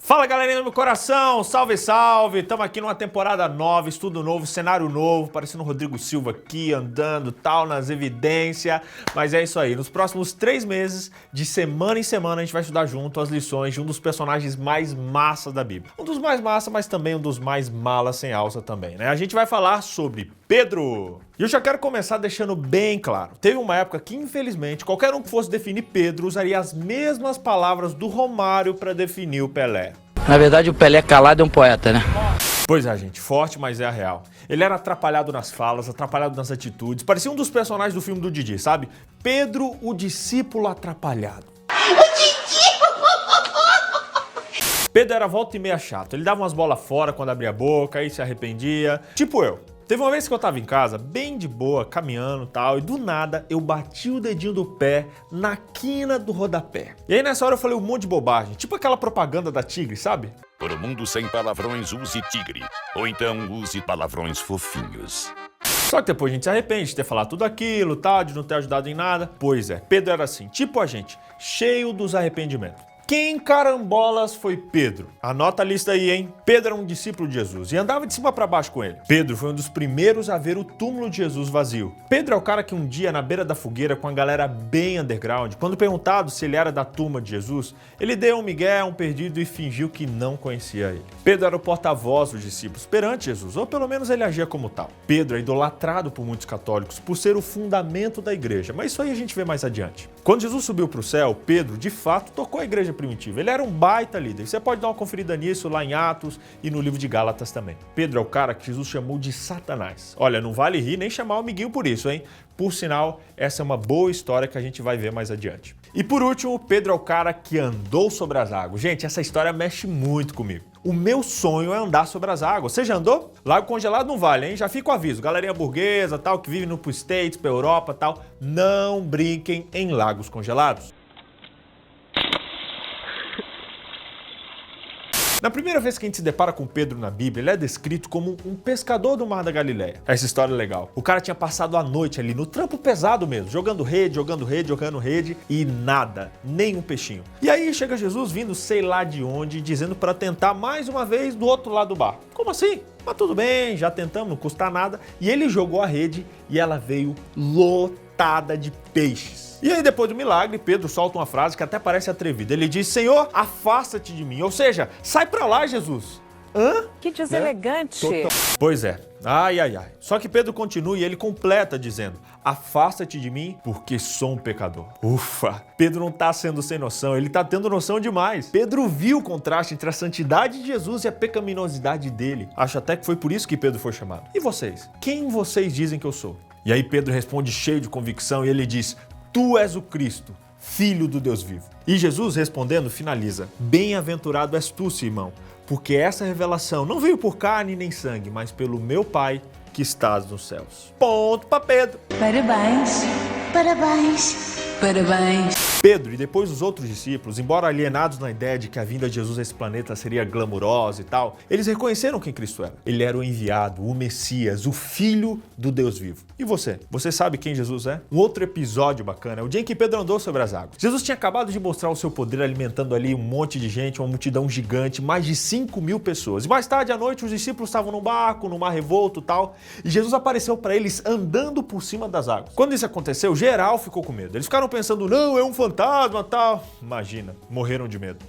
Fala galerinha do meu coração, salve, salve! Estamos aqui numa temporada nova, estudo novo, cenário novo, parecendo o Rodrigo Silva aqui, andando tal, nas evidências. Mas é isso aí, nos próximos 3 meses, de semana em semana, a gente vai estudar junto as lições de um dos personagens mais massas da Bíblia. Um dos mais massa, mas também um dos mais malas sem alça também, né? A gente vai falar sobre Pedro. E eu já quero começar deixando bem claro. Teve uma época que, infelizmente, qualquer um que fosse definir Pedro usaria as mesmas palavras do Romário para definir o Pelé. Na verdade, o Pelé calado é um poeta, né? Pois é, gente, forte, mas é a real. Ele era atrapalhado nas falas, atrapalhado nas atitudes. Parecia um dos personagens do filme do Didi, sabe? Pedro, o discípulo atrapalhado. Pedro era volta e meia chato. Ele dava umas bolas fora quando abria a boca, aí se arrependia. Tipo eu. Teve uma vez que eu tava em casa, bem de boa, caminhando e tal, e do nada eu bati o dedinho do pé na quina do rodapé. E aí nessa hora eu falei um monte de bobagem, tipo aquela propaganda da Tigre, sabe? Por um mundo sem palavrões, use Tigre. Ou então use palavrões fofinhos. Só que depois a gente se arrepende de ter falado tudo aquilo, tal, de não ter ajudado em nada. Pois é, Pedro era assim, tipo a gente, cheio dos arrependimentos. Quem carambolas foi Pedro? Anota a lista aí, hein? Pedro era um discípulo de Jesus e andava de cima para baixo com ele. Pedro foi um dos primeiros a ver o túmulo de Jesus vazio. Pedro é o cara que um dia, na beira da fogueira, com a galera bem underground, quando perguntado se ele era da turma de Jesus, ele deu um migué, um perdido e fingiu que não conhecia ele. Pedro era o porta-voz dos discípulos perante Jesus, ou pelo menos ele agia como tal. Pedro é idolatrado por muitos católicos por ser o fundamento da igreja, mas isso aí a gente vê mais adiante. Quando Jesus subiu para o céu, Pedro, de fato, tocou a igreja primitiva. Ele era um baita líder. Você pode dar uma conferida nisso lá em Atos e no livro de Gálatas também. Pedro é o cara que Jesus chamou de Satanás. Olha, não vale rir nem chamar o amiguinho por isso, hein? Por sinal, essa é uma boa história que a gente vai ver mais adiante. E por último, Pedro é o cara que andou sobre as águas. Gente, essa história mexe muito comigo. O meu sonho é andar sobre as águas. Você já andou? Lago congelado não vale, hein? Já fica o aviso. Galerinha burguesa, tal, que vive no pro States, pra Europa, tal, não brinquem em lagos congelados. Na primeira vez que a gente se depara com Pedro na Bíblia, ele é descrito como um pescador do Mar da Galileia. Essa história é legal. O cara tinha passado a noite ali no trampo pesado mesmo, jogando rede e nada, nem um peixinho. E aí chega Jesus vindo sei lá de onde, dizendo para tentar mais uma vez do outro lado do barco. Como assim? Mas tudo bem, já tentamos, não custa nada. E ele jogou a rede e ela veio lotada de peixes. E aí, depois do milagre, Pedro solta uma frase que até parece atrevida. Ele diz, Senhor, afasta-te de mim. Ou seja, sai pra lá, Jesus. Hã? Que deselegante. Né? Pois é. Ai, ai, ai. Só que Pedro continua e ele completa dizendo, afasta-te de mim porque sou um pecador. Ufa, Pedro não tá sendo sem noção, ele tá tendo noção demais. Pedro viu o contraste entre a santidade de Jesus e a pecaminosidade dele. Acho até que foi por isso que Pedro foi chamado. E vocês? Quem vocês dizem que eu sou? E aí Pedro responde cheio de convicção e ele diz, tu és o Cristo, Filho do Deus vivo. E Jesus respondendo finaliza, bem-aventurado és tu, Simão, porque essa revelação não veio por carne nem sangue, mas pelo meu Pai que estás nos céus. Ponto para Pedro. Parabéns, parabéns, parabéns. Pedro e depois os outros discípulos, embora alienados na ideia de que a vinda de Jesus a esse planeta seria glamurosa e tal, eles reconheceram quem Cristo era. Ele era o enviado, o Messias, o Filho do Deus vivo. E você? Você sabe quem Jesus é? Um outro episódio bacana é o dia em que Pedro andou sobre as águas. Jesus tinha acabado de mostrar o seu poder alimentando ali um monte de gente, uma multidão gigante, mais de 5.000 pessoas. E mais tarde à noite os discípulos estavam no barco, no mar revolto e tal, e Jesus apareceu para eles andando por cima das águas. Quando isso aconteceu, geral ficou com medo. Eles ficaram pensando, não, é um fantasma, tal. Imagina, morreram de medo.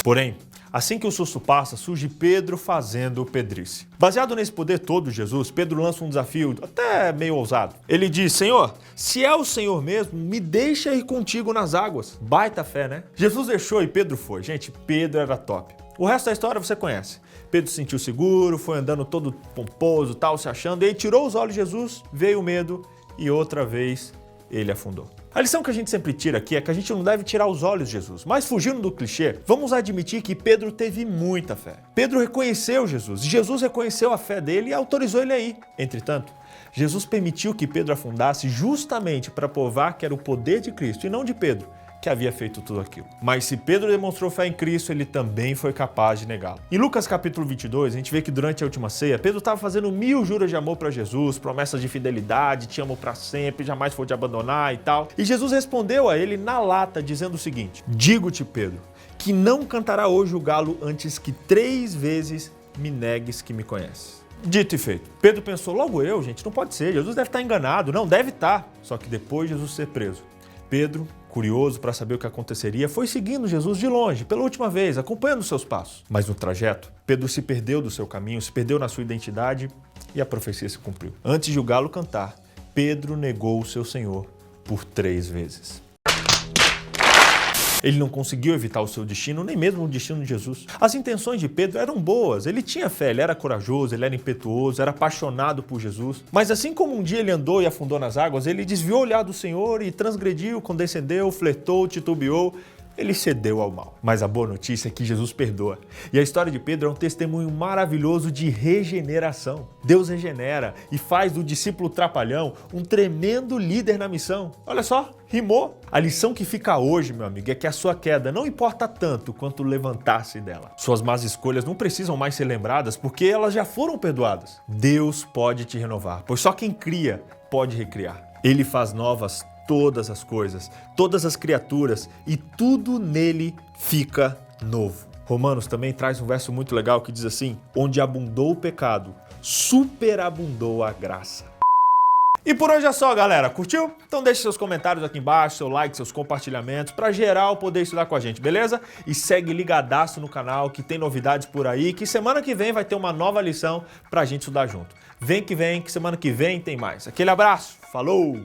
Porém, assim que o susto passa, surge Pedro fazendo pedrice. Baseado nesse poder todo de Jesus, Pedro lança um desafio até meio ousado. Ele diz, Senhor, se é o Senhor mesmo, me deixa ir contigo nas águas. Baita fé, né? Jesus deixou e Pedro foi. Gente, Pedro era top. O resto da história você conhece. Pedro se sentiu seguro, foi andando todo pomposo, tal, se achando, e aí tirou os olhos de Jesus, veio o medo e outra vez ele afundou. A lição que a gente sempre tira aqui é que a gente não deve tirar os olhos de Jesus. Mas fugindo do clichê, vamos admitir que Pedro teve muita fé. Pedro reconheceu Jesus e Jesus reconheceu a fé dele e autorizou ele a ir. Entretanto, Jesus permitiu que Pedro afundasse justamente para provar que era o poder de Cristo e não de Pedro que havia feito tudo aquilo. Mas se Pedro demonstrou fé em Cristo, ele também foi capaz de negá-lo. Em Lucas capítulo 22, a gente vê que durante a última ceia, Pedro estava fazendo 1000 juras de amor para Jesus, promessas de fidelidade, te amo para sempre, jamais vou te abandonar e tal. E Jesus respondeu a ele na lata, dizendo o seguinte, digo-te, Pedro, que não cantará hoje o galo antes que 3 vezes me negues que me conheces. Dito e feito. Pedro pensou, logo eu, gente, não pode ser. Jesus deve estar enganado. Não, deve estar. Só que depois de Jesus ser preso, Pedro, curioso para saber o que aconteceria, foi seguindo Jesus de longe, pela última vez, acompanhando seus passos. Mas no trajeto, Pedro se perdeu do seu caminho, se perdeu na sua identidade e a profecia se cumpriu. Antes de o galo cantar, Pedro negou o seu Senhor por 3 vezes. Ele não conseguiu evitar o seu destino, nem mesmo o destino de Jesus. As intenções de Pedro eram boas, ele tinha fé, ele era corajoso, ele era impetuoso, era apaixonado por Jesus. Mas assim como um dia ele andou e afundou nas águas, ele desviou o olhar do Senhor e transgrediu, condescendeu, flertou, titubeou. Ele cedeu ao mal. Mas a boa notícia é que Jesus perdoa. E a história de Pedro é um testemunho maravilhoso de regeneração. Deus regenera e faz do discípulo trapalhão um tremendo líder na missão. Olha só, rimou. A lição que fica hoje, meu amigo, é que a sua queda não importa tanto quanto levantar-se dela. Suas más escolhas não precisam mais ser lembradas porque elas já foram perdoadas. Deus pode te renovar, pois só quem cria pode recriar. Ele faz novas todas as coisas, todas as criaturas e tudo nele fica novo. Romanos também traz um verso muito legal que diz assim: onde abundou o pecado, superabundou a graça. E por hoje é só, galera. Curtiu? Então deixe seus comentários aqui embaixo, seu like, seus compartilhamentos, para geral poder estudar com a gente, beleza? E segue ligadaço no canal que tem novidades por aí, que semana que vem vai ter uma nova lição pra gente estudar junto. Vem que semana que vem tem mais. Aquele abraço, falou!